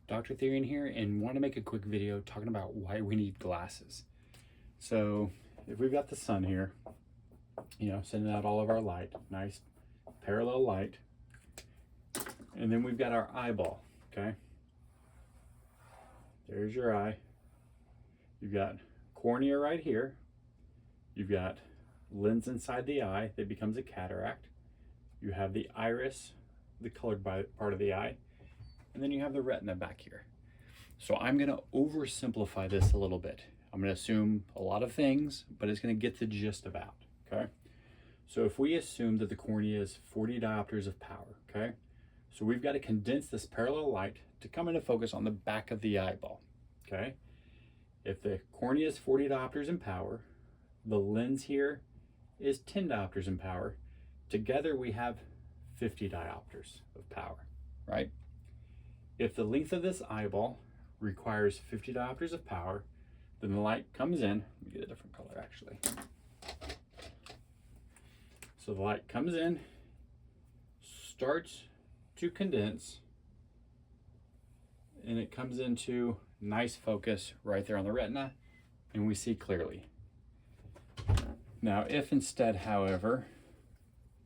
Dr. Therian here, and want to make a quick video talking about why we need glasses. So if we've got the sun here, sending out all of our light, nice parallel light, and then we've got our eyeball, okay? There's your eye. You've got cornea right here. You've got lens inside the eye that becomes a cataract. You have the iris, the colored part of the eye, and then you have the retina back here. So I'm going to oversimplify this a little bit. I'm going to assume a lot of things, but it's going to get the gist about, okay? So if we assume that the cornea is 40 diopters of power, okay? So we've got to condense this parallel light to come into focus on the back of the eyeball, okay? If the cornea is 40 diopters in power, the lens here is 10 diopters in power. Together we have 50 diopters of power, right? If the length of this eyeball requires 50 diopters of power, then the light comes in. Let me get a different color actually. So the light comes in, starts to condense, and it comes into nice focus right there on the retina, and we see clearly. Now, if instead, however,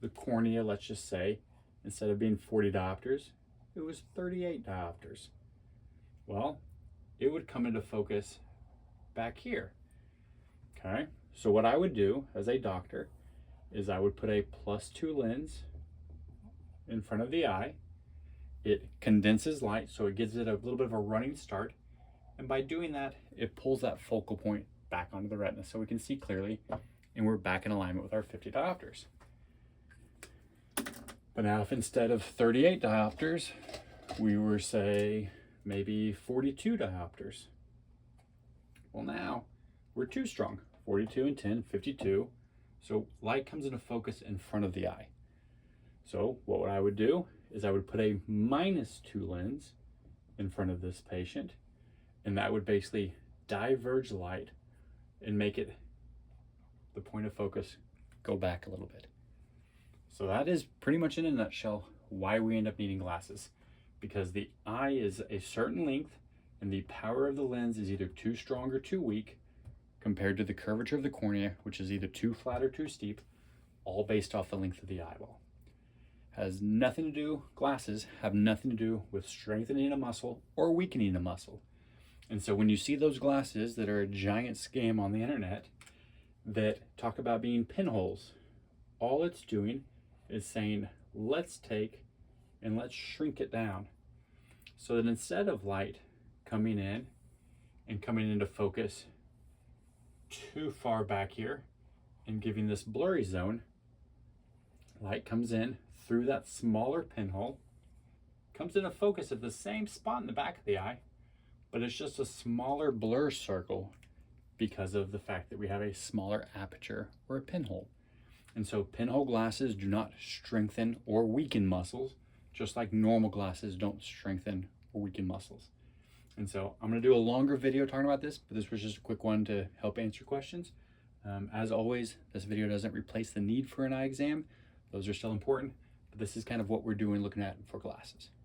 the cornea, let's just say, instead of being 40 diopters, it was 38 diopters, well, it would come into focus back here, okay? So what I would do as a doctor is I would put a +2 lens in front of the eye. It condenses light, so it gives it a little bit of a running start. And by doing that, it pulls that focal point back onto the retina so we can see clearly, and we're back in alignment with our 50 diopters. But now if instead of 38 diopters, we were, say, maybe 42 diopters, well, now we're too strong. 42 and 10, 52. So light comes into focus in front of the eye. So what I would do is I would put a -2 lens in front of this patient, and that would basically diverge light and make it, the point of focus, go back a little bit. So that is pretty much in a nutshell why we end up needing glasses, because the eye is a certain length and the power of the lens is either too strong or too weak compared to the curvature of the cornea, which is either too flat or too steep, all based off the length of the eyeball. Has nothing to do, glasses have nothing to do with strengthening a muscle or weakening a muscle. And so when you see those glasses that are a giant scam on the internet that talk about being pinholes, all it's doing is saying, let's take and let's shrink it down so that instead of light coming in and coming into focus too far back here and giving this blurry zone, light comes in through that smaller pinhole, comes into focus at the same spot in the back of the eye, but it's just a smaller blur circle because of the fact that we have a smaller aperture or a pinhole. And so pinhole glasses do not strengthen or weaken muscles, just like normal glasses don't strengthen or weaken muscles. And so I'm going to do a longer video talking about this, but this was just a quick one to help answer questions. As always, this video doesn't replace the need for an eye exam. Those are still important, but this is kind of what we're doing looking at for glasses.